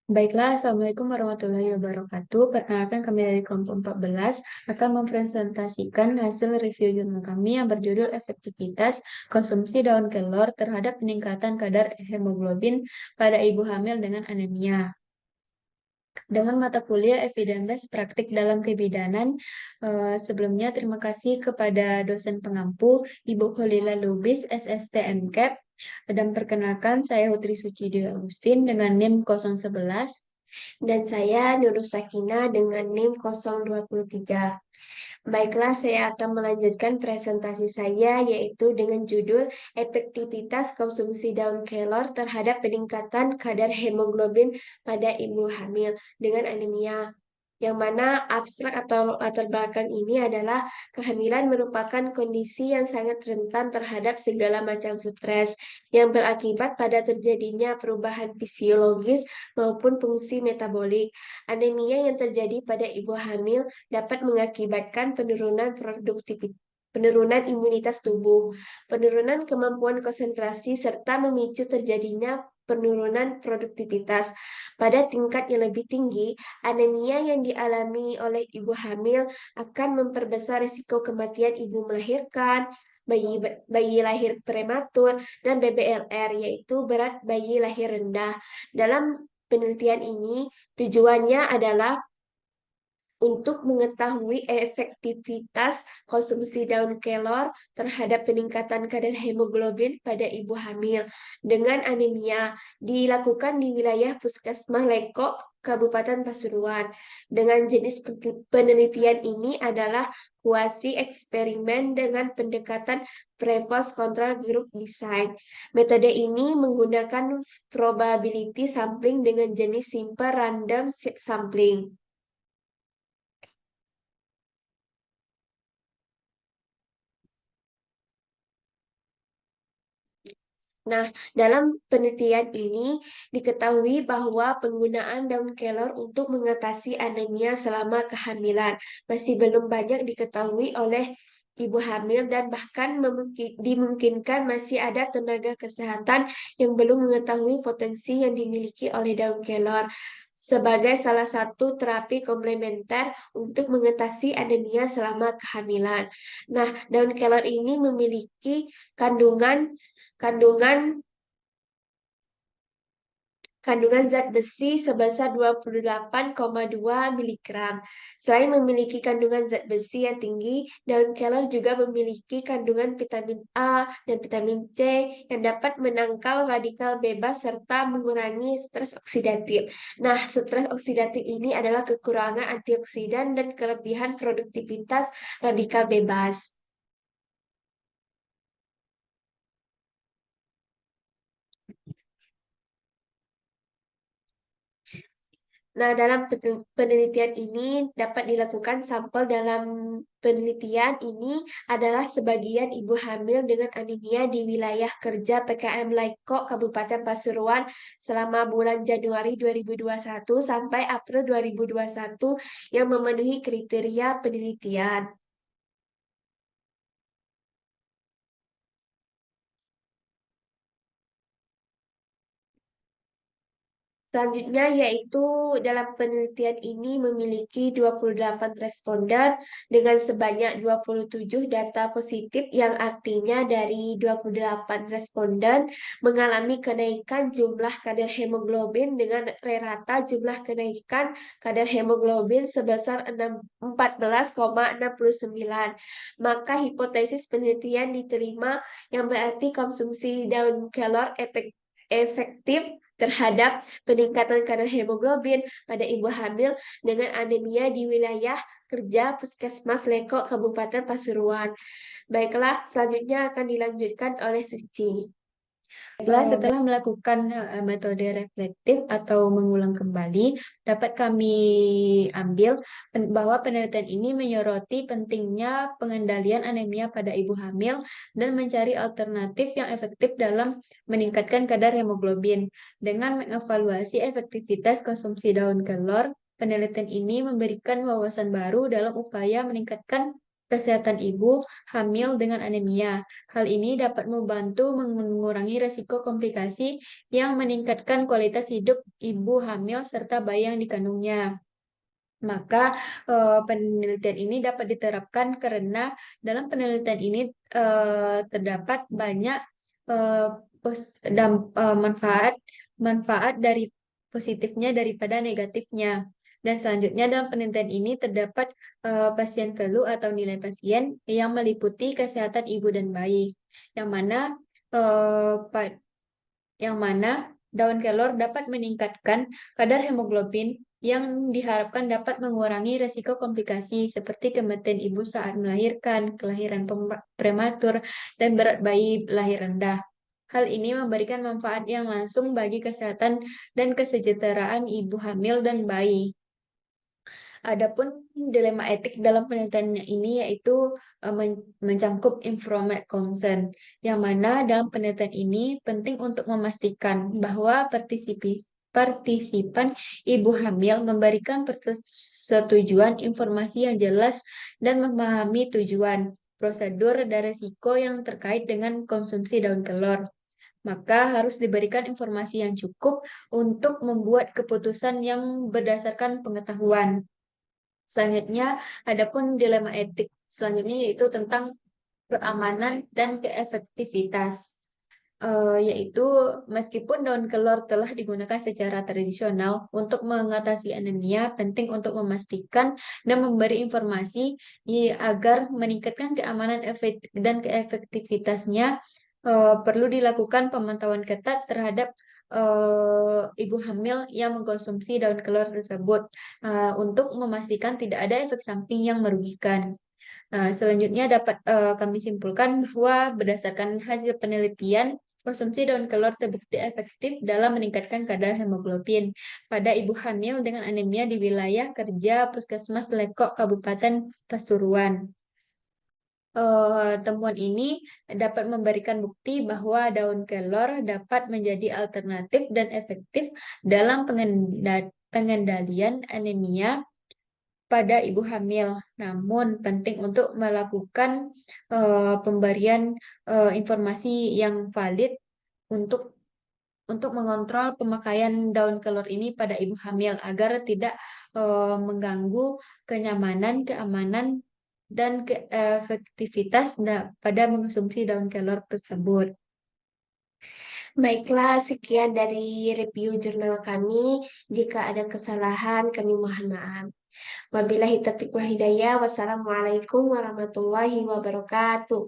Baiklah, Assalamualaikum warahmatullahi wabarakatuh. Perkenalkan kami dari kelompok 14 akan mempresentasikan hasil review jurnal kami yang berjudul Efektivitas Konsumsi Daun Kelor terhadap Peningkatan Kadar Hemoglobin pada Ibu Hamil dengan Anemia. Dengan mata kuliah Evidence Praktik dalam Kebidanan, sebelumnya terima kasih kepada dosen pengampu Ibu Holila Lubis, SST MCAP, dan perkenalkan saya Putri Sucidio Agustin dengan NIM 011. Dan saya Nurul Sakina dengan NIM 023. Baiklah, saya akan melanjutkan presentasi saya yaitu dengan judul Efektivitas Konsumsi Daun Kelor terhadap Peningkatan Kadar Hemoglobin pada Ibu Hamil dengan Anemia. Yang mana abstrak atau latar belakang ini adalah kehamilan merupakan kondisi yang sangat rentan terhadap segala macam stres yang berakibat pada terjadinya perubahan fisiologis maupun fungsi metabolik. Anemia yang terjadi pada ibu hamil dapat mengakibatkan penurunan imunitas tubuh, penurunan kemampuan konsentrasi, serta memicu terjadinya penurunan produktivitas. Pada tingkat yang lebih tinggi, anemia yang dialami oleh ibu hamil akan memperbesar risiko kematian ibu melahirkan, bayi lahir prematur, dan BBLR, yaitu berat bayi lahir rendah. Dalam penelitian ini, tujuannya adalah untuk mengetahui efektivitas konsumsi daun kelor terhadap peningkatan kadar hemoglobin pada ibu hamil dengan anemia dilakukan di wilayah Puskesmas Leko, Kabupaten Pasuruan. Dengan jenis penelitian ini adalah kuasi eksperimen dengan pendekatan pre-post control group design. Metode ini menggunakan probability sampling dengan jenis simple random sampling. Nah, dalam penelitian ini diketahui bahwa penggunaan daun kelor untuk mengatasi anemia selama kehamilan masih belum banyak diketahui oleh ibu hamil dan bahkan dimungkinkan masih ada tenaga kesehatan yang belum mengetahui potensi yang dimiliki oleh daun kelor sebagai salah satu terapi komplementer untuk mengatasi anemia selama kehamilan. Nah, daun kelor ini memiliki kandungan kandungan kandungan zat besi sebesar 28,2 mg. Selain memiliki kandungan zat besi yang tinggi, daun kelor juga memiliki kandungan vitamin A dan vitamin C yang dapat menangkal radikal bebas serta mengurangi stres oksidatif. Nah, stres oksidatif ini adalah kekurangan antioksidan dan kelebihan produktivitas radikal bebas. Nah, dalam penelitian ini dapat dilakukan sampel dalam penelitian ini adalah sebagian ibu hamil dengan anemia di wilayah kerja PKM Laiko Kabupaten Pasuruan selama bulan Januari 2021 sampai April 2021 yang memenuhi kriteria penelitian. Selanjutnya yaitu dalam penelitian ini memiliki 28 responden dengan sebanyak 27 data positif yang artinya dari 28 responden mengalami kenaikan jumlah kadar hemoglobin dengan rata jumlah kenaikan kadar hemoglobin sebesar 14,69. Maka hipotesis penelitian diterima yang berarti konsumsi daun kelor efektif terhadap peningkatan kadar hemoglobin pada ibu hamil dengan anemia di wilayah kerja Puskesmas Leko Kabupaten Pasuruan. Baiklah, selanjutnya akan dilanjutkan oleh Suci. Baiklah, setelah melakukan metode reflektif atau mengulang kembali, dapat kami ambil bahwa penelitian ini menyoroti pentingnya pengendalian anemia pada ibu hamil dan mencari alternatif yang efektif dalam meningkatkan kadar hemoglobin. Dengan mengevaluasi efektivitas konsumsi daun kelor, penelitian ini memberikan wawasan baru dalam upaya meningkatkan kesehatan ibu hamil dengan anemia. Hal ini dapat membantu mengurangi resiko komplikasi yang meningkatkan kualitas hidup ibu hamil serta bayi yang dikandungnya. Maka penelitian ini dapat diterapkan karena dalam penelitian ini terdapat banyak eh, manfaat manfaat dari positifnya daripada negatifnya. Dan selanjutnya dalam penelitian ini terdapat pasien flu atau nilai pasien yang meliputi kesehatan ibu dan bayi, yang mana eh, pa- yang mana daun kelor dapat meningkatkan kadar hemoglobin yang diharapkan dapat mengurangi resiko komplikasi seperti kematian ibu saat melahirkan, kelahiran prematur, dan berat bayi lahir rendah. Hal ini memberikan manfaat yang langsung bagi kesehatan dan kesejahteraan ibu hamil dan bayi. Adapun dilema etik dalam penelitiannya ini yaitu mencangkup informed consent, yang mana dalam penelitian ini penting untuk memastikan bahwa partisipan ibu hamil memberikan persetujuan informasi yang jelas dan memahami tujuan, prosedur, dan resiko yang terkait dengan konsumsi daun kelor. Maka harus diberikan informasi yang cukup untuk membuat keputusan yang berdasarkan pengetahuan. Selanjutnya, adapun dilema etik selanjutnya yaitu tentang keamanan dan keefektivitas. Yaitu meskipun daun kelor telah digunakan secara tradisional untuk mengatasi anemia, penting untuk memastikan dan memberi informasi agar meningkatkan keamanan dan keefektivitasnya. Perlu dilakukan pemantauan ketat terhadap ibu hamil yang mengkonsumsi daun kelor tersebut untuk memastikan tidak ada efek samping yang merugikan. Selanjutnya dapat kami simpulkan bahwa berdasarkan hasil penelitian, konsumsi daun kelor terbukti efektif dalam meningkatkan kadar hemoglobin pada ibu hamil dengan anemia di wilayah kerja Puskesmas Lekok Kabupaten Pasuruan. Temuan ini dapat memberikan bukti bahwa daun kelor dapat menjadi alternatif dan efektif dalam pengendalian anemia pada ibu hamil. Namun penting untuk melakukan pemberian informasi yang valid untuk mengontrol pemakaian daun kelor ini pada ibu hamil agar tidak mengganggu kenyamanan, keamanan, dan keefektivitas pada mengonsumsi daun kelor tersebut. Baiklah, sekian dari review jurnal kami. Jika ada kesalahan, kami mohon maaf. Wabillahi taufiq wal hidayah. Wassalamualaikum warahmatullahi wabarakatuh.